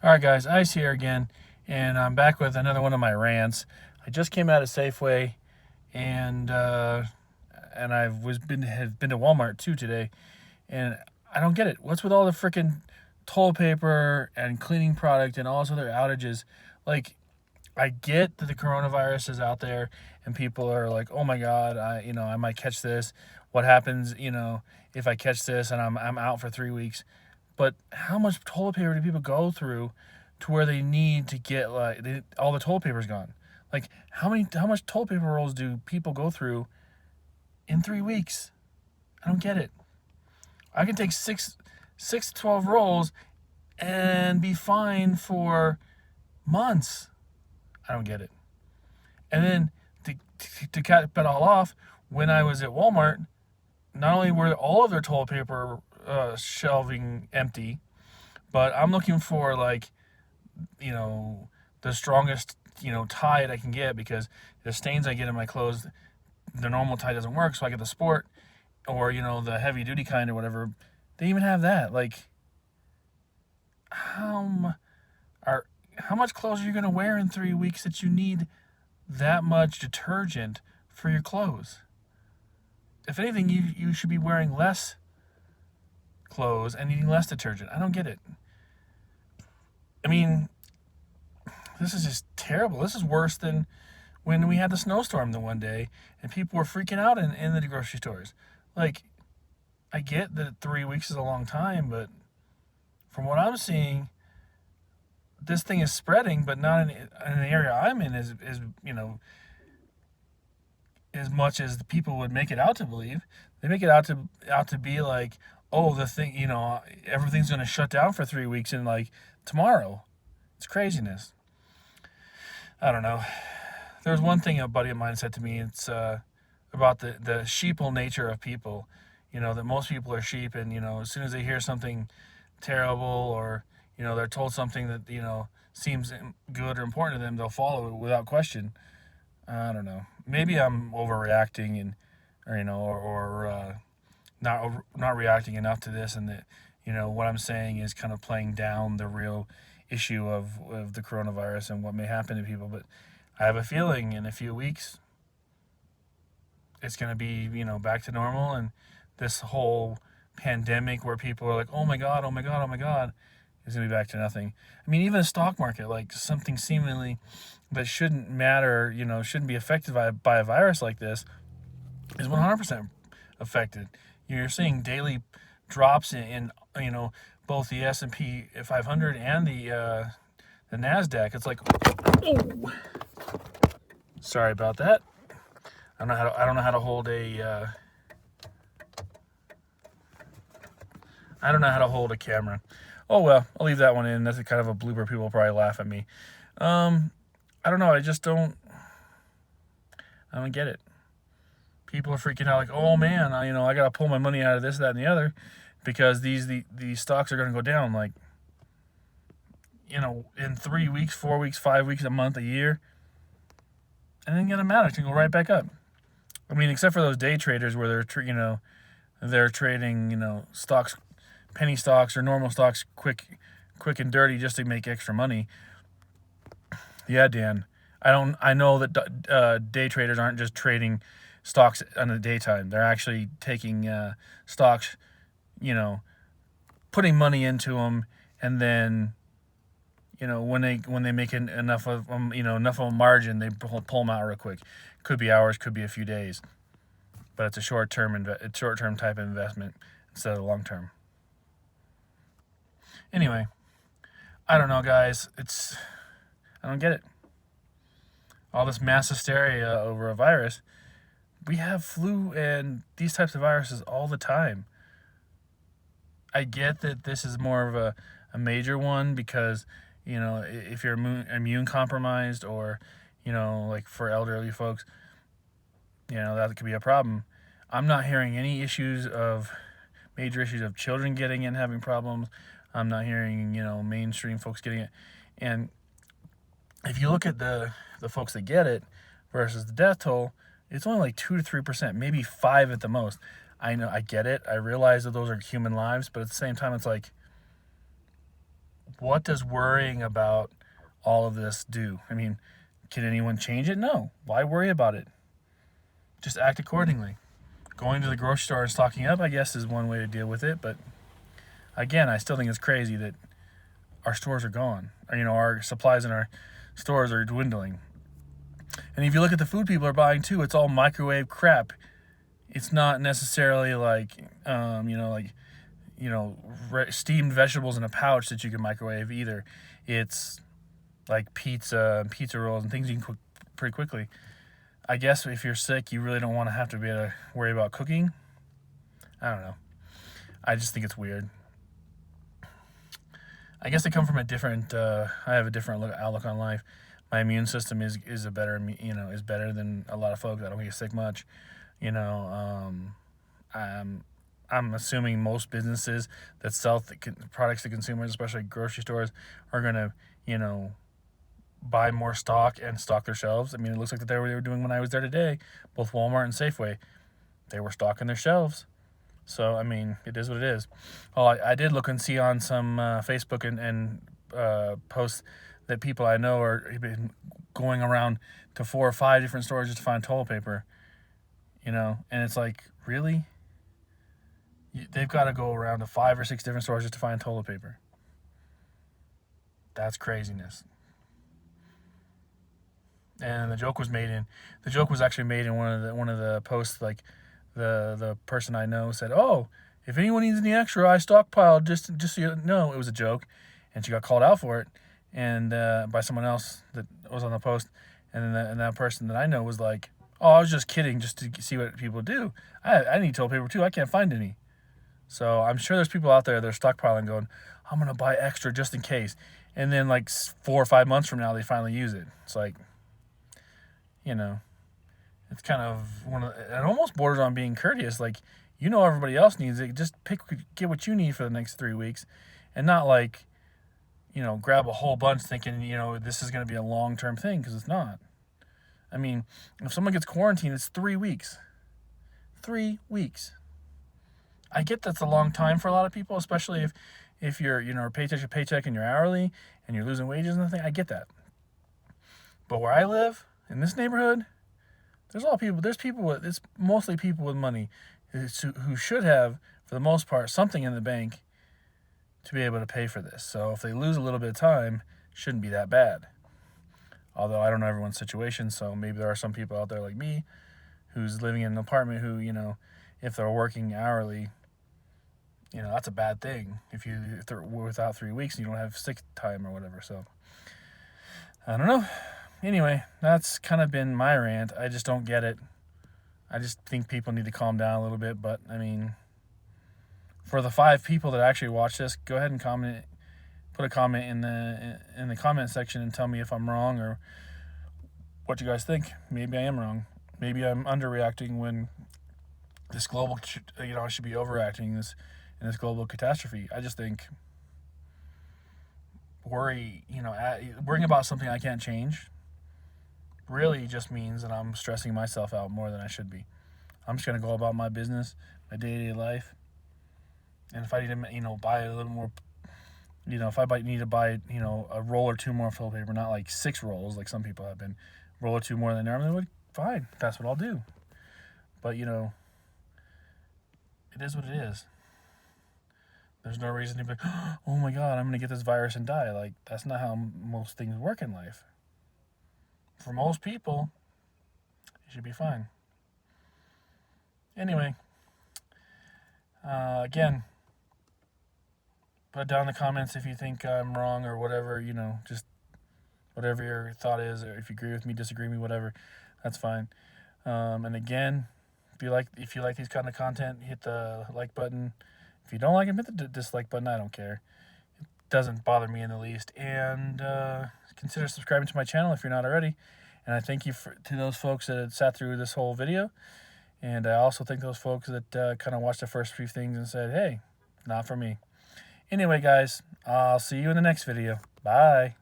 All right, guys, Ice here again, and I'm back with another one of my rants. I just came out of Safeway, and have been to Walmart too today, and I don't get it. What's with all the freaking toilet paper and cleaning product and all those other outages? Like, I get that the coronavirus is out there, and people are like, "Oh my God, I might catch this. What happens, if I catch this and I'm out for 3 weeks?" But how much toilet paper do people go through to where they need to get all the toilet paper's gone? Like how much toilet paper rolls do people go through in 3 weeks? I don't get it. I can take six to 12 rolls and be fine for months. I don't get it. And then to cap it all off, when I was at Walmart, not only were all of their toilet paper shelving empty, but I'm looking for you know the strongest tie I can get, because the stains I get in my clothes, the normal tie doesn't work, so I get the sport or the heavy duty kind or whatever. They even have that. Like, how are how much clothes are you going to wear in 3 weeks that you need that much detergent for your clothes? If anything, you should be wearing less clothes and needing less detergent. I don't get it. I mean, this is just terrible. This is worse than when we had the snowstorm the one day and people were freaking out in the grocery stores. Like, I get that 3 weeks is a long time, but from what I'm seeing, this thing is spreading, but not in the area I'm in is as much as the people would make it out to believe. They make it out to be like, oh, the thing, everything's going to shut down for 3 weeks and like tomorrow. It's craziness. I don't know. There was one thing a buddy of mine said to me. It's about the sheeple nature of people. That most people are sheep, and as soon as they hear something terrible, or they're told something that seems good or important to them, they'll follow it without question. I don't know. Maybe I'm overreacting, or not reacting enough to this, and that what I'm saying is kind of playing down the real issue of the coronavirus and what may happen to people. But I have a feeling in a few weeks it's going to be back to normal, and this whole pandemic where people are like, oh my God, oh my God, oh my God, is going to be back to nothing. I mean, even the stock market, like something seemingly that shouldn't matter, shouldn't be affected by a virus like this, is 100% affected. You're seeing daily drops in both the S&P 500 and the Nasdaq. It's like, oh, sorry about that. I don't know how to hold a I don't know how to hold a camera. Oh well, I'll leave that one in. That's a kind of a blooper. People will probably laugh at me. I don't know. I don't get it. People are freaking out like, oh man, I gotta pull my money out of this, that, and the other, because these stocks are gonna go down. Like, in 3 weeks, 4 weeks, 5 weeks, a month, a year, and then gonna matter. It's gonna go right back up. I mean, except for those day traders where they're trading stocks, penny stocks or normal stocks, quick and dirty, just to make extra money. Yeah, Dan. I know that day traders aren't just trading stocks in the daytime. They're actually taking stocks, putting money into them, and then when they make enough of them, enough of a margin, they pull them out real quick. Could be hours, could be a few days, but it's a short term type of investment instead of long term. Anyway, I don't know, guys. I don't get it. All this mass hysteria over a virus. We have flu and these types of viruses all the time. I get that this is more of a major one because, if you're immune compromised, or, like for elderly folks, that could be a problem. I'm not hearing any major issues of children getting it and having problems. I'm not hearing, mainstream folks getting it. And if you look at the folks that get it versus the death toll, it's only like 2 to 3%, maybe 5 at the most. I know, I get it. I realize that those are human lives, but at the same time, it's like, what does worrying about all of this do? I mean, can anyone change it? No. Why worry about it? Just act accordingly. Going to the grocery store and stocking up, I guess, is one way to deal with it. But again, I still think it's crazy that our stores are gone. Or, our supplies in our stores are dwindling. And if you look at the food people are buying too, it's all microwave crap. It's not necessarily like, steamed vegetables in a pouch that you can microwave either. It's like pizza and pizza rolls and things you can cook pretty quickly. I guess if you're sick, you really don't want to have to be able to worry about cooking. I don't know. I just think it's weird. I guess I come from a different. I have a different outlook on life. My immune system is better than a lot of folks. I don't get sick much. I'm assuming most businesses that sell products to consumers, especially grocery stores, are gonna buy more stock and stock their shelves. I mean, it looks like that they were doing when I was there today. Both Walmart and Safeway, they were stocking their shelves. So, I mean, it is what it is. Oh, I did look and see on some Facebook and posts that people I know are been going around to 4 or 5 different stores just to find toilet paper. And it's like, really? They've got to go around to 5 or 6 different stores just to find toilet paper. That's craziness. And the joke was actually made in one of the posts. Like the person I know said, "Oh, if anyone needs any extra, I stockpiled just so you know." It was a joke, and she got called out for it, and by someone else that was on the post. And then that person that I know was like, "Oh, I was just kidding, just to see what people do. I need toilet paper too. I can't find any." So I'm sure there's people out there that are stockpiling, going, "I'm gonna buy extra just in case," and then like 4 or 5 months from now, they finally use it. It's like, it's kind of it almost borders on being courteous. Like, everybody else needs it. Just get what you need for the next 3 weeks, and not like, grab a whole bunch thinking, this is going to be a long-term thing, because it's not. I mean, if someone gets quarantined, it's 3 weeks. 3 weeks. I get that's a long time for a lot of people, especially if you're, paycheck to paycheck and you're hourly and you're losing wages and everything. I get that. But where I live, in this neighborhood, it's mostly people with money who should have, for the most part, something in the bank to be able to pay for this. So if they lose a little bit of time, it shouldn't be that bad. Although I don't know everyone's situation, so maybe there are some people out there like me who's living in an apartment who, if they're working hourly, that's a bad thing. If they're without 3 weeks and you don't have sick time or whatever. So I don't know. Anyway, that's kind of been my rant. I just don't get it. I just think people need to calm down a little bit. But, I mean, for the 5 people that actually watch this, go ahead and comment. Put a comment in the comment section and tell me if I'm wrong or what you guys think. Maybe I am wrong. Maybe I'm underreacting when this global, I should be overreacting in this global catastrophe. I just think worrying about something I can't change really just means that I'm stressing myself out more than I should be. I'm just going to go about my business, my day-to-day life. And if I need to, buy a little more, if I need to buy, a roll or 2 more of toilet paper, not like 6 rolls like some people have been, roll or 2 more than they normally would, fine, that's what I'll do. But, it is what it is. There's no reason to be like, oh my God, I'm going to get this virus and die. Like, that's not how most things work in life. For most people, it should be fine. Anyway, again, put down in the comments if you think I'm wrong or whatever, just whatever your thought is, or if you agree with me, disagree with me, whatever, that's fine. And again, if you like these kind of content, hit the like button. If you don't like it, hit the dislike button. I don't care. It doesn't bother me in the least. And consider subscribing to my channel if you're not already. And I thank you to those folks that had sat through this whole video. And I also thank those folks that kind of watched the first few things and said, hey, not for me. Anyway, guys, I'll see you in the next video. Bye.